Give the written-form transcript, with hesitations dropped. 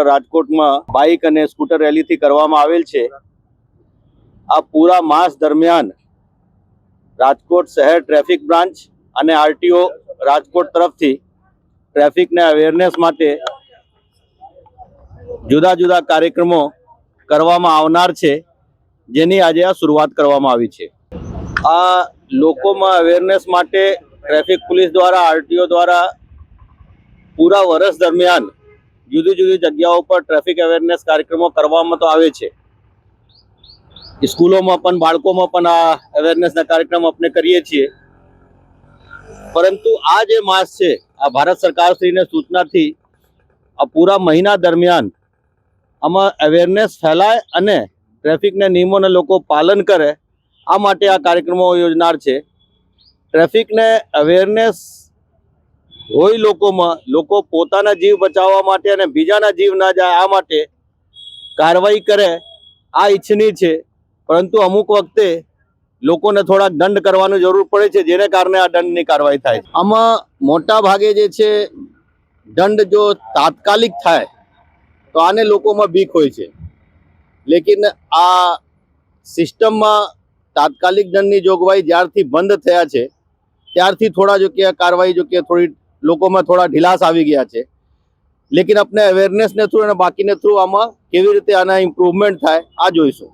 રાજકોટમાં બાઇક અને સ્કૂટર રેલીથી કરવામાં આવેલ છે। આ પૂરા માસ દરમિયાન રાજકોટ શહેર ટ્રાફિક બ્રાન્ચ અને આરટીઓ રાજકોટ તરફથી ટ્રાફિકને અવેરનેસ માટે જુદા જુદા કાર્યક્રમો કરવામાં આવનાર છે, જેની આજે આ શરૂઆત કરવામાં આવી છે। આ લોકોમાં અવેરનેસ માટે ટ્રાફિક પોલીસ દ્વારા આરટીઓ દ્વારા પૂરા વર્ષ દરમિયાન જુદી જુદી જગ્યાઓ પર ટ્રાફિક અવેરનેસ કાર્યક્રમો કરવામાં તો આવે છે। સ્કૂલોમાં પણ બાળકોમાં પણ આ અવેરનેસના કાર્યક્રમ આપણે કરીએ છીએ, પરંતુ આ જે માસ છે આ ભારત સરકારશ્રીની સૂચનાથી આ પૂરા મહિના દરમિયાન આમાં અવેરનેસ ફેલાય અને ટ્રાફિકના નિયમોને લોકો પાલન કરે, આ માટે આ કાર્યક્રમો યોજનાર છે। ટ્રાફિકને અવેરનેસ હોય લોકોમાં, લોકો પોતાના જીવ બચાવવા માટે અને બીજાના જીવ ના જાય આ માટે કાર્યવાહી કરે, આ ઈચ્છનીય છે। પરંતુ અમુક વખતે લોકોને થોડાક દંડ કરવાની જરૂર પડે છે, જેને કારણે આ દંડની કાર્યવાહી થાય છે। આમાં મોટા ભાગે જે છે દંડ જો તાત્કાલિક થાય તો આને લોકોમાં બીક હોય છે, લેકિન આ સિસ્ટમમાં તાત્કાલિક દંડની જોગવાઈ જ્યારથી બંધ થયા છે ત્યારથી થોડા જો કે આ કાર્યવાહી જો કે થોડી લોકોમાં થોડા ઢીલાસ આવી ગયા છે। લેકિન આપણે અવેરનેસને થ્રુ અને બાકીને થ્રુ આમાં કેવી રીતે આના ઇમ્પ્રુવમેન્ટ થાય આ જોઈશું।